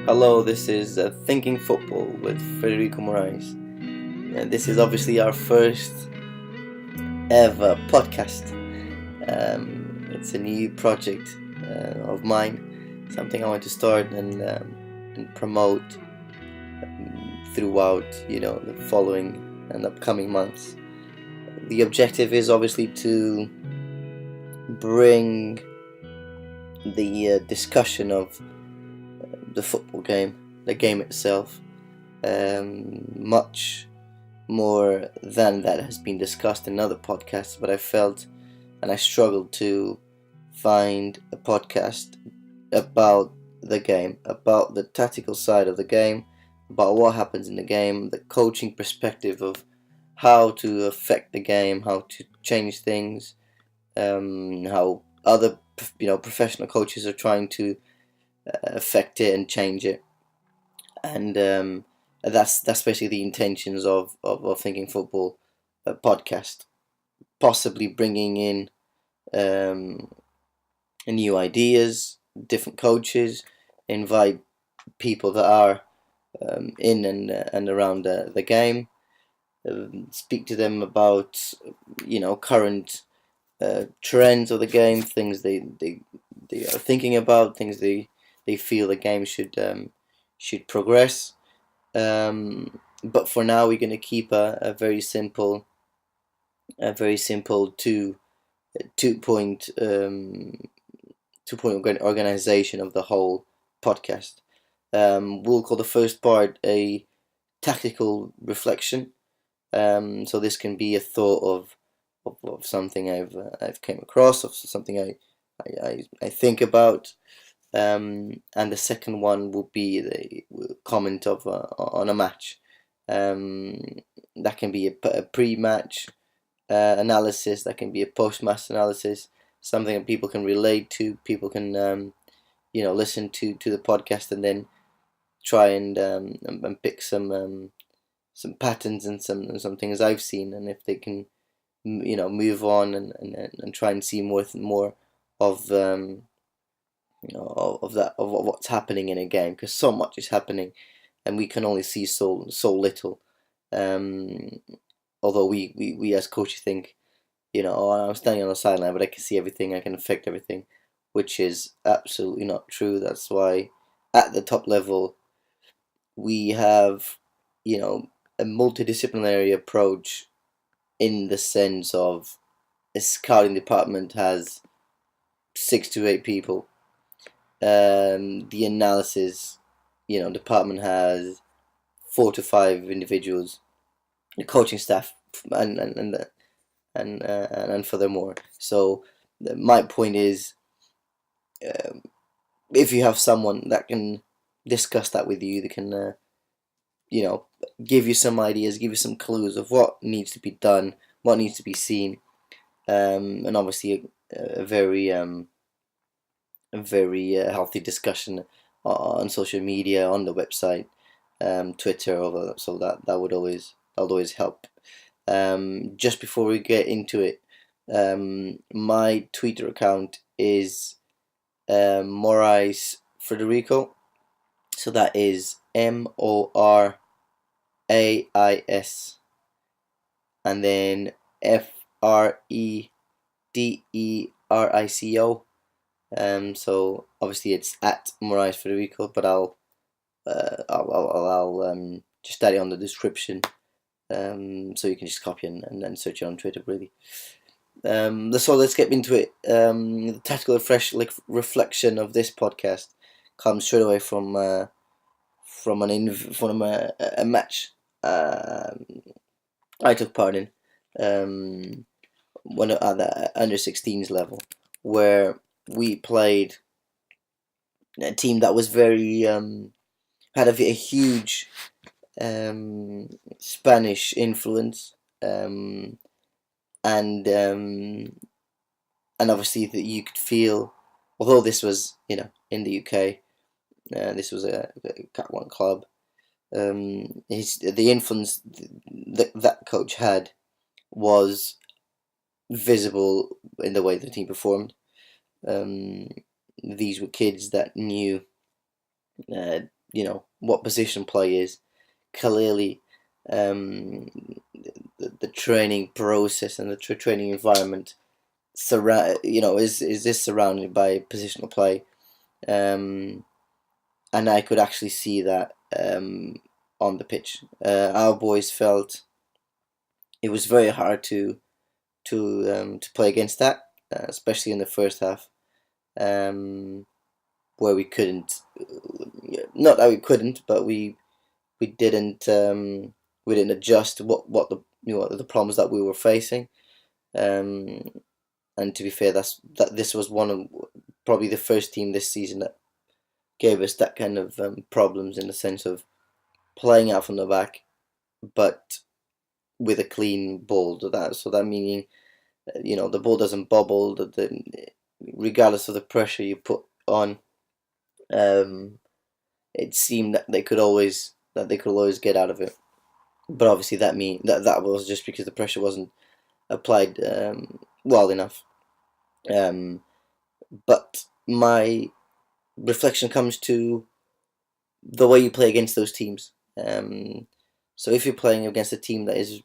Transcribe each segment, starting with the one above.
Hello, this is Thinking Football with Federico Moraes. This is obviously our first ever podcast. It's a new project of mine, something I want to start and promote throughout, the following and upcoming months. The objective is obviously to bring the discussion of the football game, the game itself, much more than that has been discussed in other podcasts, but I felt and I struggled to find a podcast about the game, about the tactical side of the game, about what happens in the game, the coaching perspective of how to affect the game, how to change things, how other professional coaches are trying to affect it and change it, and that's basically the intentions of Thinking Football podcast. Possibly bringing in new ideas, different coaches, invite people that are in and around the game, speak to them about current trends of the game, things they are thinking about, things they feel the game should progress. But for now, we're going to keep a very simple two point organization of the whole podcast. We'll call the first part a tactical reflection. So this can be a thought of something I've came across, of something I think about. And the second one will be the comment of on a match. That can be a pre-match analysis. That can be a post-match analysis. Something that people can relate to. People can listen to the podcast and then try and pick some patterns and some things I've seen, and if they can move on and try and see more of of what's happening in a game, because so much is happening and we can only see so little. Although we as coaches think, oh, I'm standing on the sideline but I can see everything, I can affect everything, which is absolutely not true. That's why at the top level we have a multidisciplinary approach, in the sense of a scouting department has 6 to 8 people. The analysis, department has 4 to 5 individuals. The coaching staff, and furthermore. So my point is, if you have someone that can discuss that with you, they can, give you some ideas, give you some clues of what needs to be done, what needs to be seen, and obviously a very healthy discussion on social media, on the website, Twitter, so that would always help. Just before we get into it, my Twitter account is Morais Federico, so that is MORAIS, and then FREDERICO. So obviously it's at Morais Federico, but I'll just add it on the description, so you can just copy and then search it on Twitter, really. So let's get into it. The tactical reflection of this podcast comes straight away from a match I took part in, one at the under 16s level, where we played a team that was very had a huge Spanish influence, and obviously that you could feel, although this was in the UK, this was a Cat 1 club. The influence that coach had was visible in the way the team performed. These were kids that knew what position play is. Clearly, um, the training process and the training environment is this surrounded by positional play, and I could actually see that on the pitch. Our boys felt it was very hard to play against that, especially in the first half, um, where we couldn't. Not that we couldn't, but we didn't we didn't adjust what the problems that we were facing. Um, and to be fair, this was one of probably the first team this season that gave us that kind of problems, in the sense of playing out from the back, but with a clean ball. So that meaning, the ball doesn't bobble. Regardless of the pressure you put on, um, it seemed that they could always get out of it. But obviously that was just because the pressure wasn't applied well enough. Um, but my reflection comes to the way you play against those teams. So if you're playing against a team that is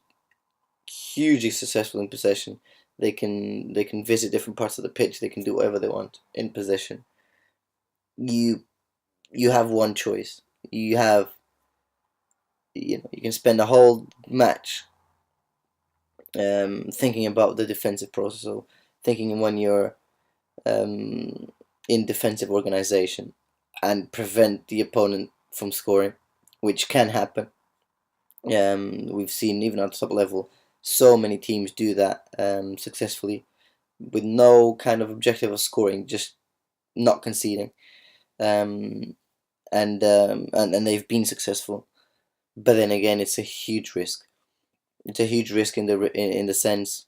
hugely successful in possession, they can visit different parts of the pitch. They can do whatever they want in possession. You you have one choice. You can spend a whole match thinking about the defensive process, so thinking when you're in defensive organization, and prevent the opponent from scoring, which can happen. We've seen, even at the top level, so many teams do that successfully, with no kind of objective of scoring, just not conceding, um, and they've been successful. But then again, it's a huge risk. It's a huge risk in the sense,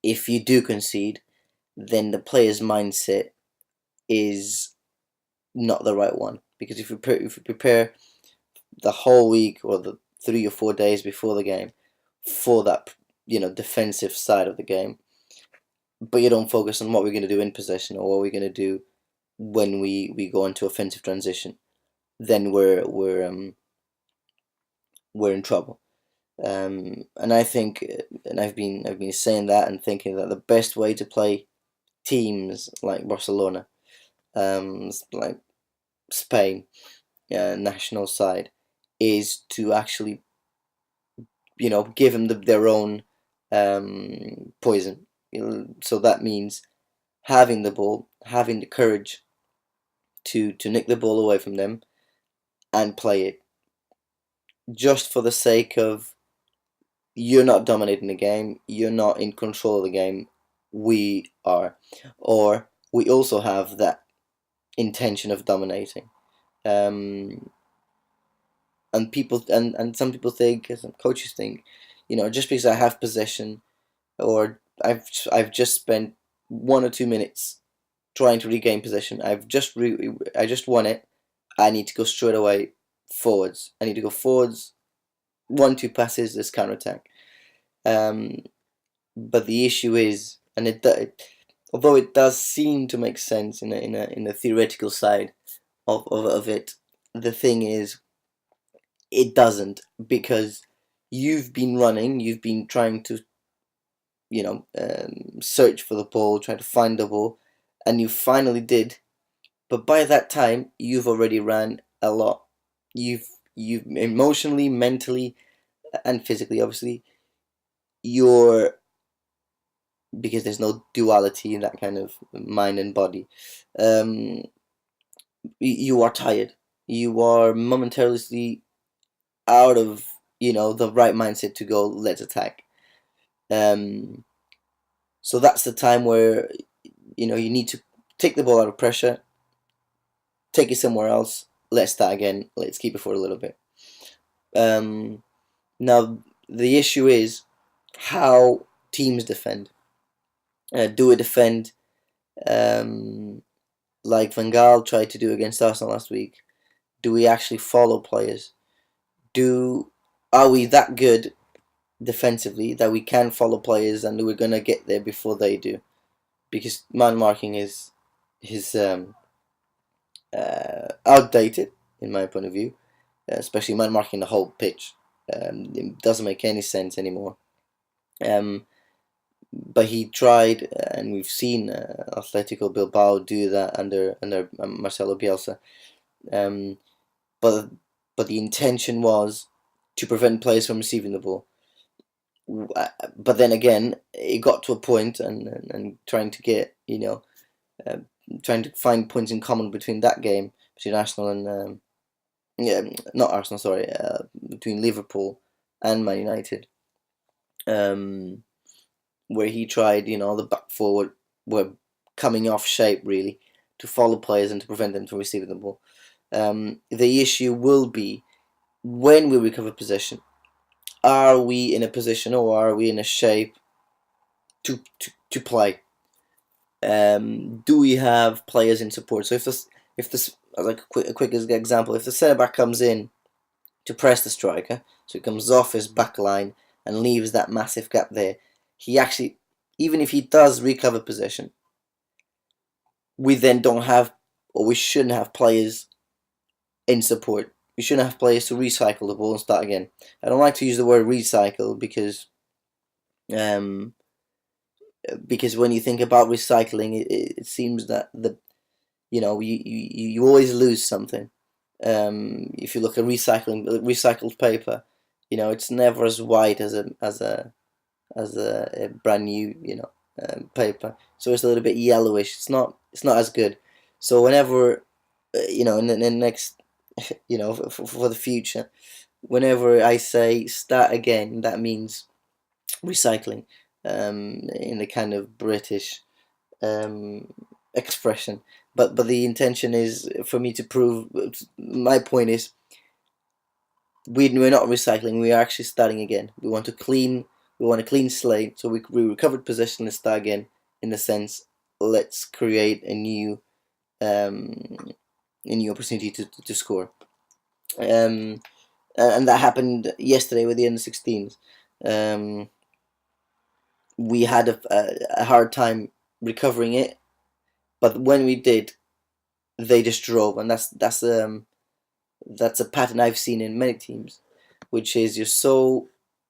if you do concede, then the player's mindset is not the right one, because if you prepare the whole week, or the 3 or 4 days before the game, for that defensive side of the game, but you don't focus on what we're going to do in possession, or what we're going to do when we go into offensive transition, then we're in trouble. And I think, and I've been saying that and thinking that the best way to play teams like Barcelona, like Spain, national side, is to actually give them their own poison. So that means having the ball, having the courage to nick the ball away from them and play it, just for the sake of, you're not dominating the game, you're not in control of the game, we are. Or we also have that intention of dominating. Um, and some people think, some coaches think, just because I have possession, or I've just spent 1 or 2 minutes trying to regain possession, I just won it, I need to go straight away forwards. I need to go forwards, 1-2 passes, this counter attack. But the issue is, and although it does seem to make sense in a theoretical side of it, the thing is, it doesn't, because you've been running, you've been trying to search for the ball, trying to find the ball, and you finally did. But by that time, you've already ran a lot. You've emotionally, mentally, and physically, obviously, you're because there's no duality in that kind of mind and body. Um, you are tired. You are momentarily out of the right mindset to go, let's attack. Um, so that's the time where you need to take the ball out of pressure, take it somewhere else. Let's start again. Let's keep it for a little bit. Now the issue is how teams defend. Do we defend like Van Gaal tried to do against Arsenal last week? Do we actually follow players? Are we that good defensively that we can follow players and we're gonna get there before they do? Because man marking is outdated in my point of view, especially man marking the whole pitch. It doesn't make any sense anymore. But he tried, and we've seen Atletico Bilbao do that under Marcelo Bielsa. Um, but but the intention was to prevent players from receiving the ball. But then again, it got to a point, and trying to get uh, trying to find points in common between that game between Arsenal and not Arsenal, sorry, between Liverpool and Man United. Um, where he tried, the back forward were coming off shape really to follow players and to prevent them from receiving the ball. The issue will be when we recover possession. Are we in a position, or are we in a shape to play? Do we have players in support? So if this like a quick example, if the centre back comes in to press the striker, so he comes off his back line and leaves that massive gap there, he actually, even if he does recover possession, we then don't have, or we shouldn't have players in support. We shouldn't have players to recycle the ball and start again. I don't like to use the word recycle because when you think about recycling, it seems that you always lose something. If you look at recycled paper, it's never as white as a brand new paper. So it's a little bit yellowish. It's not as good. So whenever in the next for the future, whenever I say start again, that means recycling, in the kind of British expression. But the intention is for me to prove. My point is, we're not recycling. We are actually starting again. We want a clean slate. So we recovered possession and start again. In the sense, let's create a new opportunity to score. And that happened yesterday with the under-16s. We had a hard time recovering it, but when we did, they just drove, and that's a pattern I've seen in many teams, which is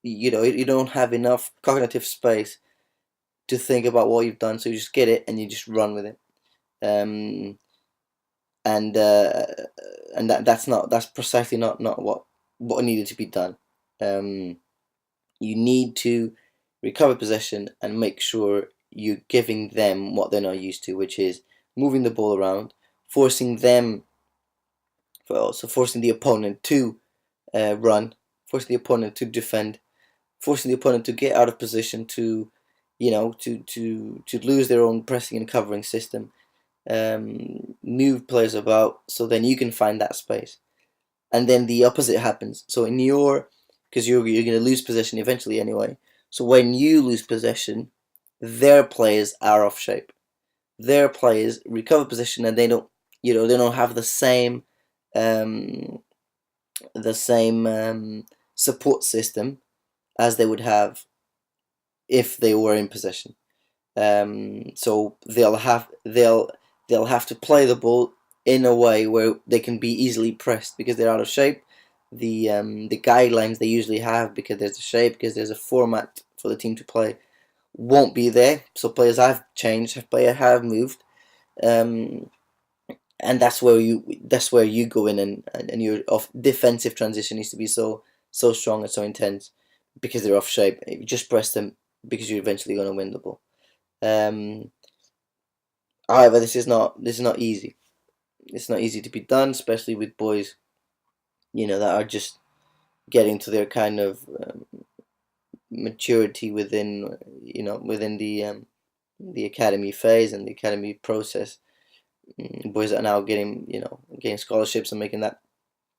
you don't have enough cognitive space to think about what you've done, so you just get it and you just run with it. Um, and that's precisely not what needed to be done. You need to recover possession and make sure you're giving them what they're not used to, which is moving the ball around, forcing the opponent to run, forcing the opponent to defend, forcing the opponent to get out of position, to lose their own pressing and covering system, move players about, so then you can find that space, and then the opposite happens. So because you're going to lose possession eventually anyway. So when you lose possession, their players are off shape. Their players recover possession and they don't have the same support system as they would have if they were in possession. So they'll have to play the ball in a way where they can be easily pressed because they're out of shape. The guidelines they usually have, because there's a shape, because there's a format for the team to play, won't be there. So players have changed, players have moved, and that's where you go in, and your defensive transition needs to be so strong and so intense because they're off shape. You just press them because you're eventually going to win the ball. However, this is not easy. It's not easy to be done, especially with boys, that are just getting to their kind of maturity within the academy phase and the academy process. Boys that are now getting scholarships and making that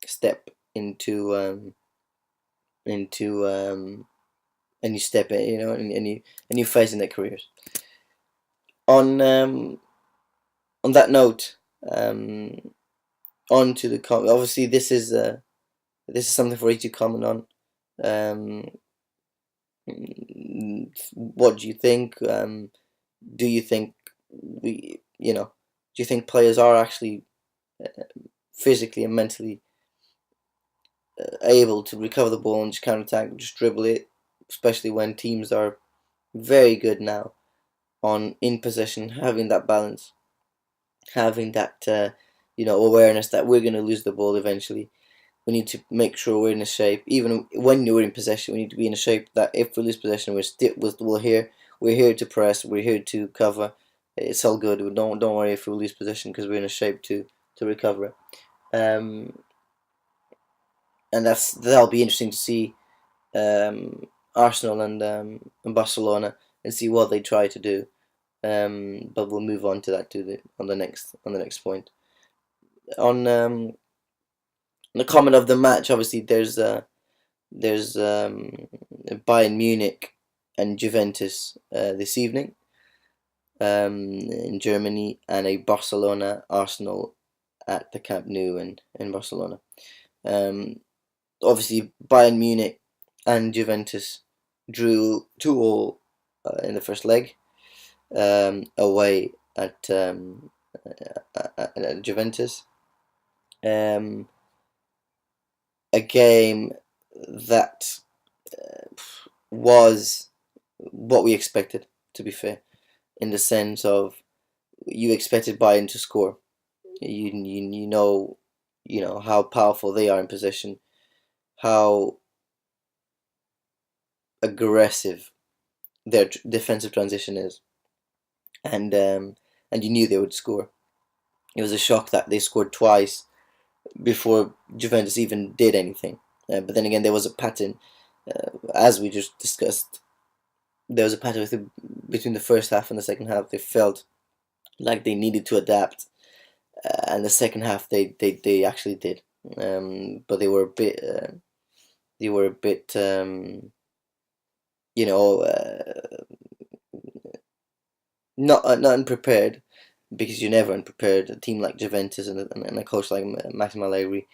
step into a new step, a new phase in their careers. On that note, on to the obviously this is something for you to comment on. What do you think? Do you think do you think players are actually physically and mentally able to recover the ball and just counter attack, just dribble it, especially when teams are very good now on in possession, having that balance, having that awareness that we're going to lose the ball eventually. We need to make sure we're in a shape. Even when we're in possession, we need to be in a shape that if we lose possession, we're here. We're here to press. We're here to cover. It's all good. Don't worry if we lose possession because we're in a shape to recover. Um, and that'll be interesting to see Arsenal and Barcelona and see what they try to do. But we'll move on to that on the next point. On the comment of the match, obviously there's Bayern Munich and Juventus this evening in Germany, and a Barcelona Arsenal at the Camp Nou in Barcelona. Obviously Bayern Munich and Juventus drew 2-2 in the first leg away at Juventus. A game that was what we expected, to be fair, in the sense of you expected Bayern to score. You know how powerful they are in possession, how aggressive their defensive transition is, and you knew they would score. It was a shock that they scored twice before Juventus even did anything. But then again, there was a pattern, as we just discussed. There was a pattern between the first half and the second half. They felt like they needed to adapt, and the second half they actually did. But they were a bit not unprepared, because you're never unprepared. A team like Juventus and a coach like Massimo Allegri,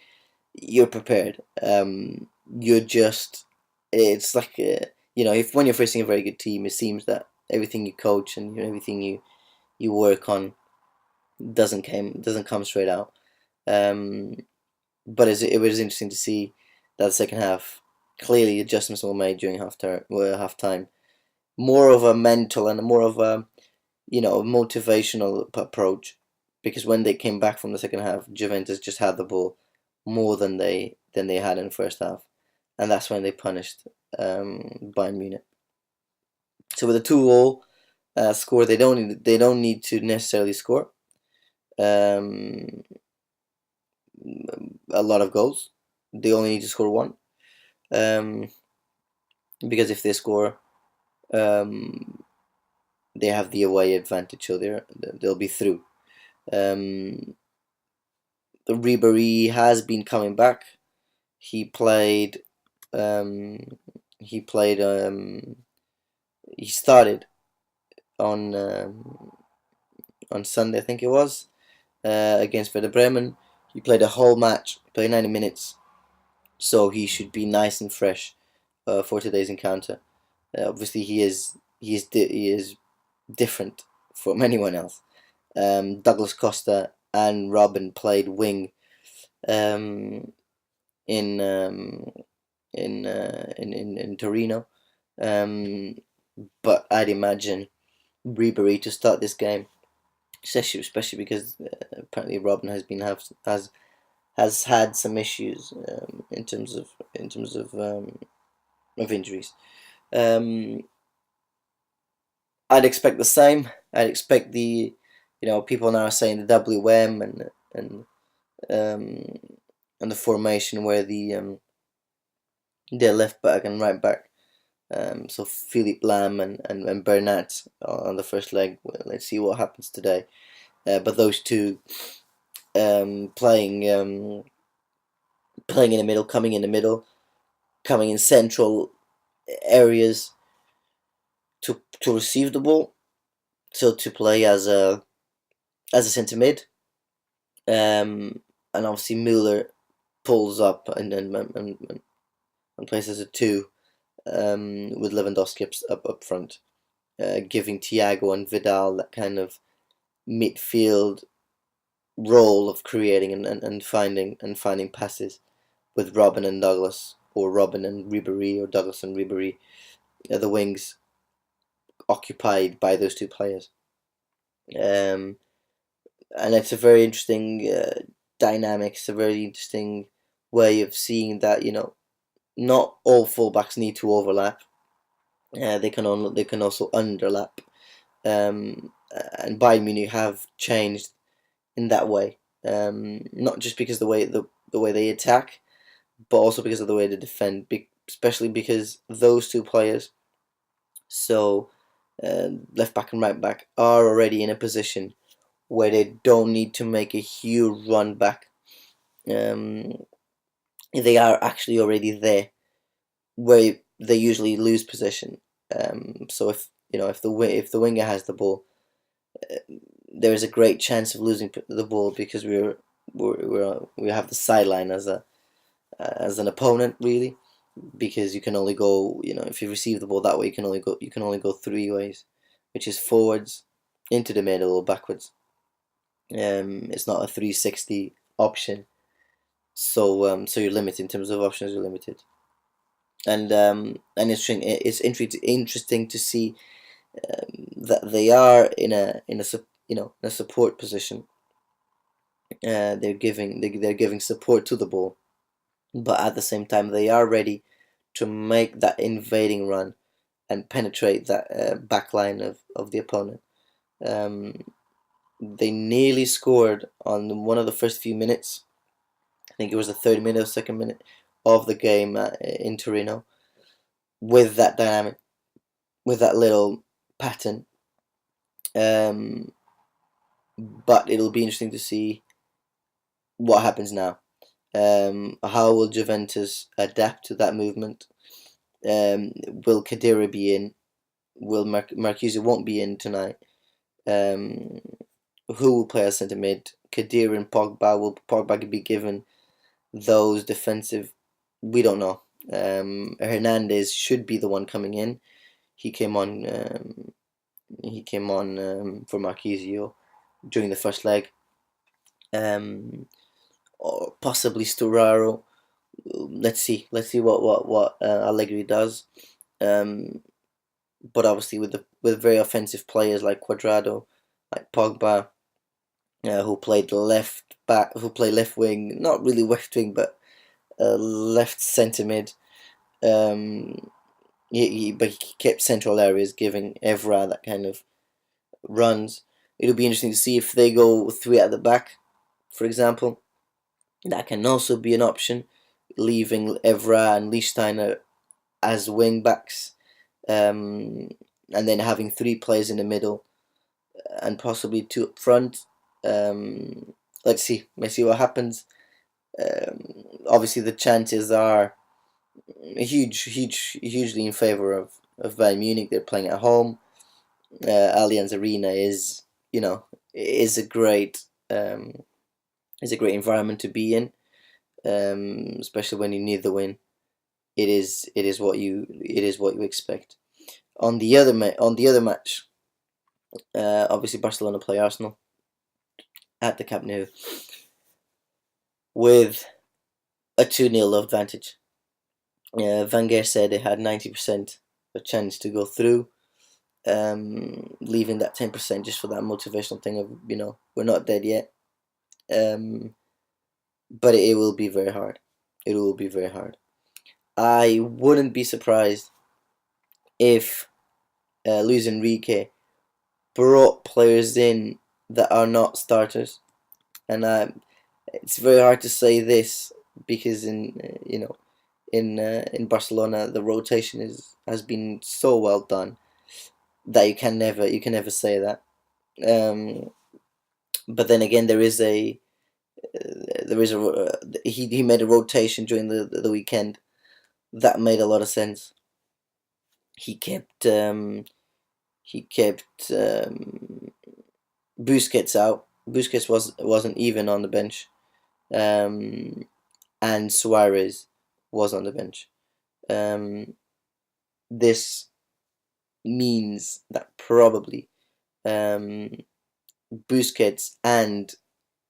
you're prepared. You're just, it's like if when you're facing a very good team, it seems that everything you coach and everything you work on doesn't come straight out. But it was interesting to see that the second half, clearly adjustments were made during half time. More of a mental and more of a motivational approach, because when they came back from the second half, Juventus just had the ball more than they had in the first half, and that's when they punished Bayern Munich. So with a 2-2 score, they don't need to necessarily score a lot of goals. They only need to score one, because if they score, they have the away advantage, so they'll be through. The Ribéry has been coming back. He played. He started on Sunday, I think it was, against Werder Bremen. He played a whole match, played 90 minutes, so he should be nice and fresh for today's encounter. Obviously, he is different from anyone else. Douglas Costa and Robin played wing in Torino, but I'd imagine Ribéry to start this game, especially because apparently Robin has had some issues in terms of injuries. I'd expect the same. I'd expect people now are saying the WM and the formation where their left back and right back. So Philippe Lam and Bernat on the first leg. Well, let's see what happens today. But those two playing in the middle, coming in the middle, coming in central areas to receive the ball. So to play as a centre mid, and obviously Müller pulls up and plays as a 2, with Lewandowski up front, giving Thiago and Vidal that kind of midfield role of creating and finding passes, with Robin and Douglas, or Robin and Ribery, or Douglas and Ribery, the wings occupied by those two players. Um, and it's a very interesting dynamic. It's a very interesting way of seeing that not all fullbacks need to overlap. They can also underlap. And Bayern Munich have changed in that way. Not just because the way they attack, but also because of the way they defend. Especially because those two players, so left back and right back, are already in a position where they don't need to make a huge run back. They are actually already there where they usually lose possession. So if the winger has the ball, there is a great chance of losing the ball because we have the sideline as an opponent, really, because you can only go, if you receive the ball that way, you can only go three ways, which is forwards, into the middle, or backwards. It's not a 360 option, so you're limited in terms of options. You're limited, and interesting to see that they are in a support position. They're giving support to the ball, but at the same time they are ready to make that invading run and penetrate that back line of the opponent. Um, they nearly scored on one of the first few minutes. I think it was the 30 minute or second minute of the game in Torino, with that dynamic, with that little pattern. Um, but it'll be interesting to see what happens now. How will Juventus adapt to that movement? Will Khedira be in? Will Marcuse won't be in tonight? Who will play as centre mid? Khedira and Pogba. Will Pogba be given those defensive? We don't know. Hernandez should be the one coming in. He came on. For Marquisio during the first leg. Or possibly Sturaro. Let's see. Let's see what Allegri does. But obviously with very offensive players like Cuadrado, like Pogba, who played left back, who play left wing, not really left wing, but left centre mid. But he kept central areas, giving Evra that kind of runs. It'll be interesting to see if they go three at the back, for example. That can also be an option, leaving Evra and Lichtsteiner as wing backs, and then having three players in the middle and possibly two up front. Let's see. Let's see what happens. Obviously, the chances are hugely in favour of Bayern Munich. They're playing at home. Allianz Arena is a great environment to be in, especially when you need the win. It is what you expect. On the other match, obviously Barcelona play Arsenal at the Camp Nou with a 2-0 advantage. Wenger said they had 90% of chance to go through, leaving that 10% just for that motivational thing of we're not dead yet. But it will be very hard. It will be very hard. I wouldn't be surprised if Luis Enrique brought players in that are not starters, and it's very hard to say this because in Barcelona the rotation has been so well done that you can never say that. But then again, he made a rotation during the weekend that made a lot of sense. He kept Busquets out. Busquets wasn't even on the bench, and Suarez was on the bench. This means that probably Busquets and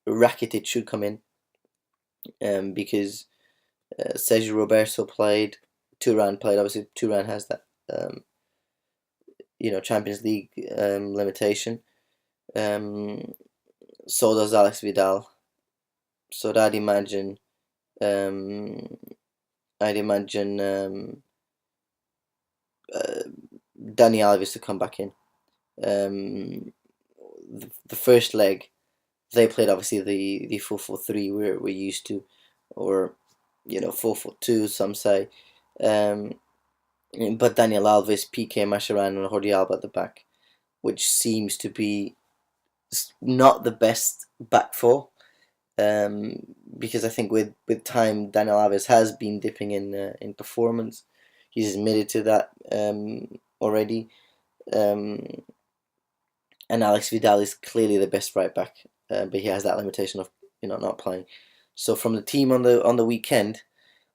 Rakitic should come in, because Sergio Roberto played. Turan played. Obviously, Turan has that Champions League limitation. So does Alex Vidal. So um, I'd imagine Dani Alves to come back in. The first leg, they played obviously the 4-4-3 we're used to, or 4-4-2 some say. Um, but Daniel Alves, PK Mascherano, and Jordi Alba at the back, which seems to be not the best back four. Because I think with time, Daniel Alves has been dipping in performance. He's admitted to that already. And Alex Vidal is clearly the best right back, but he has that limitation of not playing. So from the team on the weekend,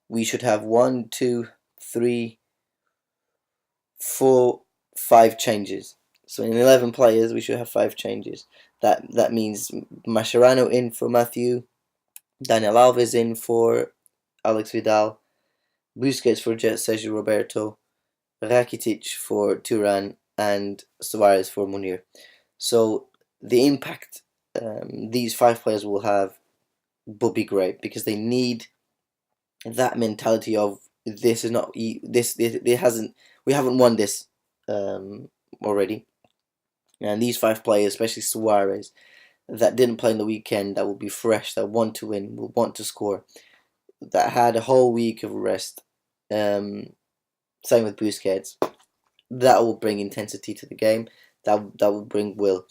we should have 1, 2, 3, 4, 5 changes. So in 11 players, we should have 5 changes. That means Mascherano in for Matthew, Daniel Alves in for Alex Vidal, Busquets for Sergio Roberto, Rakitic for Turan, and Suarez for Munir. So the impact these 5 players will have will be great, because they need that mentality of this is not this it hasn't we haven't won this already, and these 5 players, especially Suarez, that didn't play in the weekend, that will be fresh, that want to win, will want to score, that had a whole week of rest. Same with Busquets. That will bring intensity to the game. That will bring will.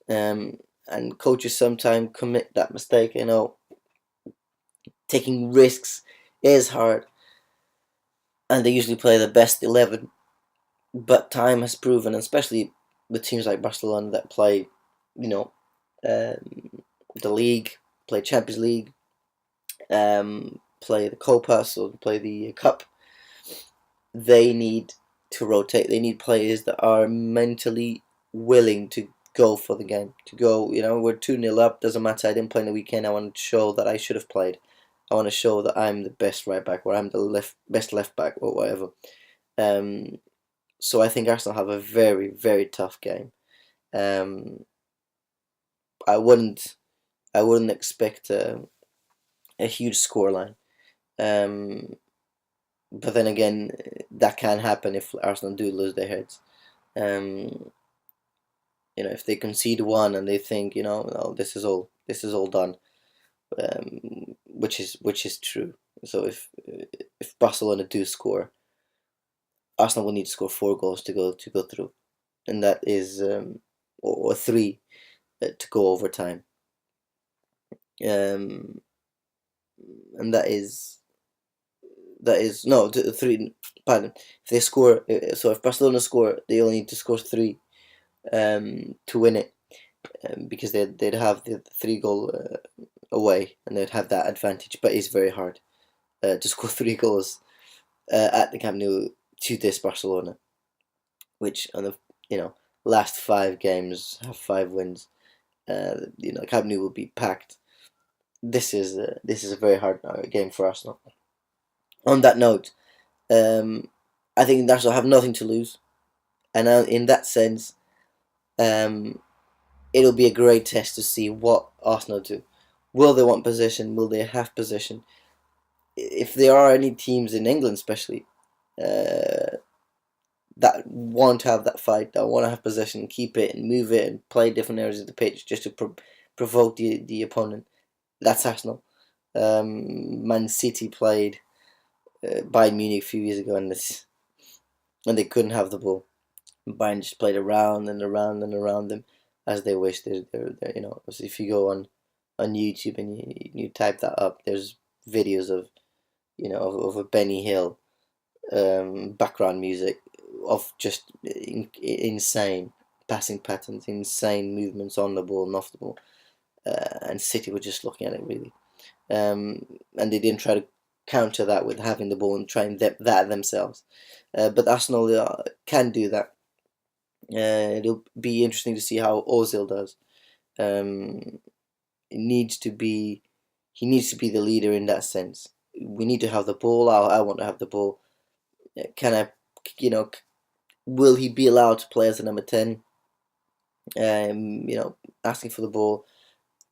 And coaches sometimes commit that mistake. Taking risks is hard, and they usually play the best 11. But time has proven, especially with teams like Barcelona that play, the league, play Champions League, play the Copa, so play the Cup. They need to rotate. They need players that are mentally willing to go for the game. To go, we're 2-0 up, doesn't matter, I didn't play in the weekend, I want to show that I should have played. I want to show that I'm the best right back, or I'm the best left back, or whatever. So I think Arsenal have a very, very tough game. I wouldn't expect a huge scoreline. But then again, that can happen if Arsenal do lose their heads. If they concede one and they think, no, this is all done, which is true. So if Barcelona do score, Arsenal will need to score 4 goals to go through, and that is or 3 to go overtime. And that is no 3. Pardon. If they score, so if Barcelona score, they only need to score 3 to win it, because they'd have the 3 goal away, and they'd have that advantage. But it's very hard to score 3 goals at the Camp Nou to this Barcelona, which on the last 5 games have 5 wins. Camp Nou will be packed. This is a very hard game for Arsenal. On that note, I think Arsenal have nothing to lose, and in that sense, it'll be a great test to see what Arsenal do. Will they want possession? Will they have possession? If there are any teams in England, especially, that want to have that fight, that want to have possession, keep it and move it and play different areas of the pitch just to provoke the opponent, that's Arsenal. Man City played Bayern Munich a few years ago, and they couldn't have the ball. Bayern just played around and around and around them as they wish. If you go on YouTube and you type that up, there's videos of a Benny Hill background music of just insane passing patterns, insane movements on the ball and off the ball, and City were just looking at it really, and they didn't try to counter that with having the ball and trying that themselves, but Arsenal can do that. It'll be interesting to see how Ozil does. He needs to be the leader in that sense. we need to have the ball. I want to have the ball. Can I, will he be allowed to play as a number 10? Asking for the ball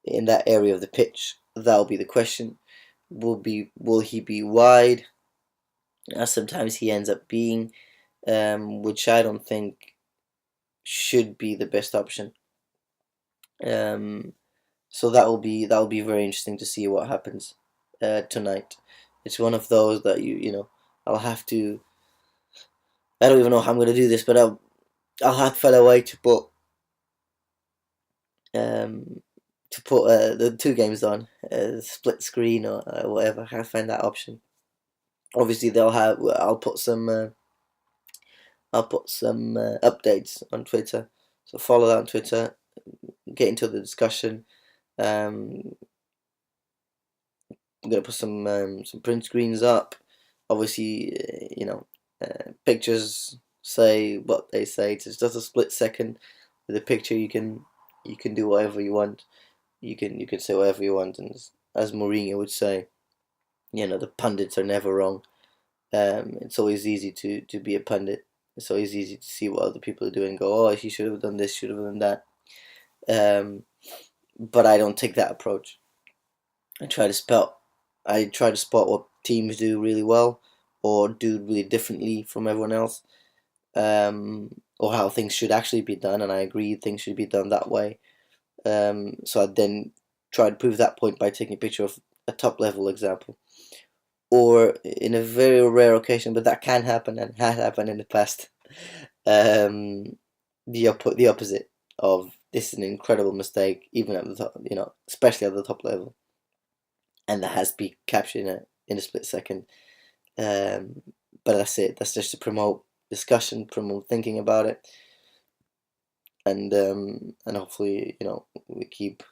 in that area of the pitch. That'll be the question. Will he be wide, as sometimes he ends up being, which I don't think should be the best option. So that'll be very interesting to see what happens tonight. It's one of those that I'll have to. I don't even know how I'm going to do this, but I'll have to find a way to put the two games on split screen or whatever. I can't find that option. Obviously, I'll put some updates on Twitter. So follow that on Twitter. Get into the discussion. I'm gonna put some print screens up. Obviously, pictures say what they say. It's just a split second. With a picture, you can do whatever you want. You can say whatever you want, and as Mourinho would say, the pundits are never wrong. It's always easy to be a pundit. It's always easy to see what other people are doing and go, oh, he should have done this, should have done that. But I don't take that approach. I try to spot what teams do really well or do really differently from everyone else, or how things should actually be done, and I agree things should be done that way. So I then try to prove that point by taking a picture of a top level example, or in a very rare occasion, but that can happen and has happened in the past. The opposite of this is an incredible mistake, even at the top, especially at the top level, and that has been captured in a split second. But that's it. That's just to promote discussion, promote thinking about it, and hopefully we keep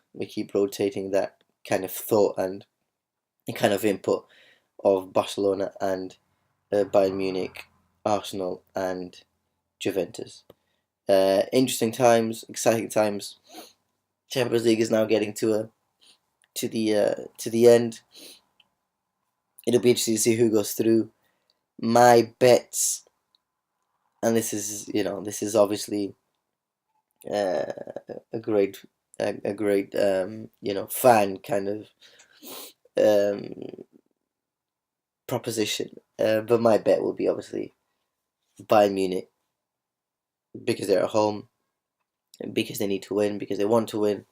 rotating that kind of thought and kind of input of Barcelona and Bayern Munich, Arsenal and Juventus. Interesting times, exciting times. Champions League is now getting to the end. It'll be interesting to see who goes through. My bets, and this is obviously a great fan kind of proposition. But my bet will be obviously Bayern Munich, because they're at home, because they need to win, because they want to win,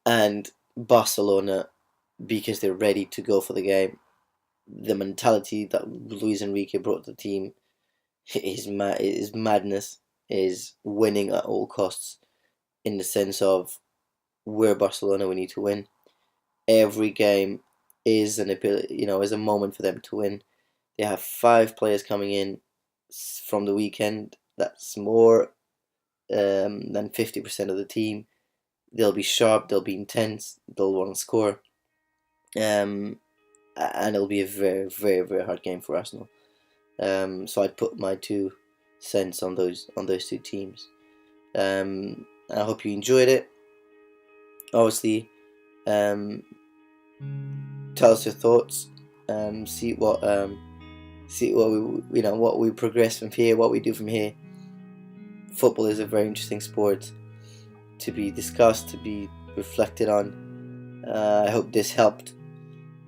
and Barcelona because they're ready to go for the game. The mentality that Luis Enrique brought to the team is madness, is winning at all costs, in the sense of we're Barcelona, we need to win. Every game is is a moment for them to win. They have 5 players coming in from the weekend. That's more than 50% of the team. They'll be sharp, they'll be intense, they'll want to score. And it'll be a very, very, very hard game for Arsenal. So I'd put my 2 cents on those 2 teams. I hope you enjoyed it. Obviously, tell us your thoughts. See what we progress from here, what we do from here. Football is a very interesting sport to be discussed, to be reflected on. I hope this helped.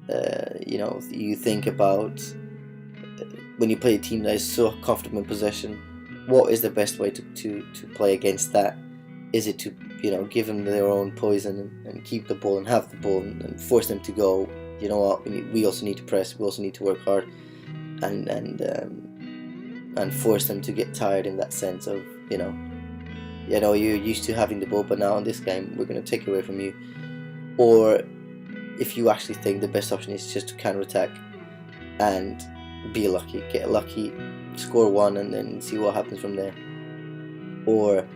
You think about when you play a team that is so comfortable in possession, what is the best way to play against that? Is it to give them their own poison and keep the ball and have the ball and force them to go? You know what? We also need to press. We also need to work hard and force them to get tired, in that sense of you're used to having the ball, but now in this game we're going to take it away from you. Or if you actually think the best option is just to counter-attack and be lucky, get lucky, score 1 and then see what happens from there. Or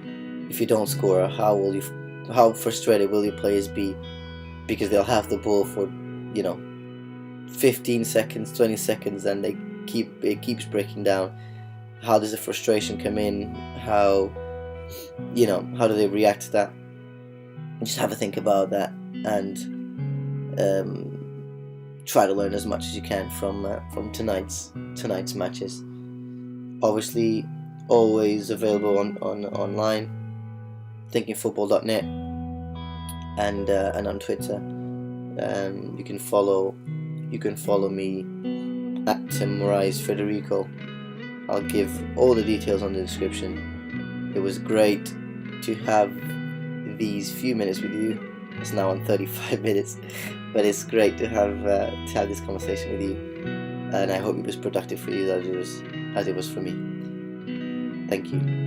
if you don't score, how frustrated will your players be, because they'll have the ball for 15 seconds, 20 seconds, and it keeps breaking down. How does the frustration come in? How do they react to that? Just have a think about that, and try to learn as much as you can from tonight's matches. Obviously, always available on online, thinkingfootball.net, and on Twitter. You can follow me at Tim Rise Federico. I'll give all the details on the description. It was great to have these few minutes with you. It's now on 35 minutes, but it's great to have this conversation with you, and I hope it was productive for you as it was for me. Thank you.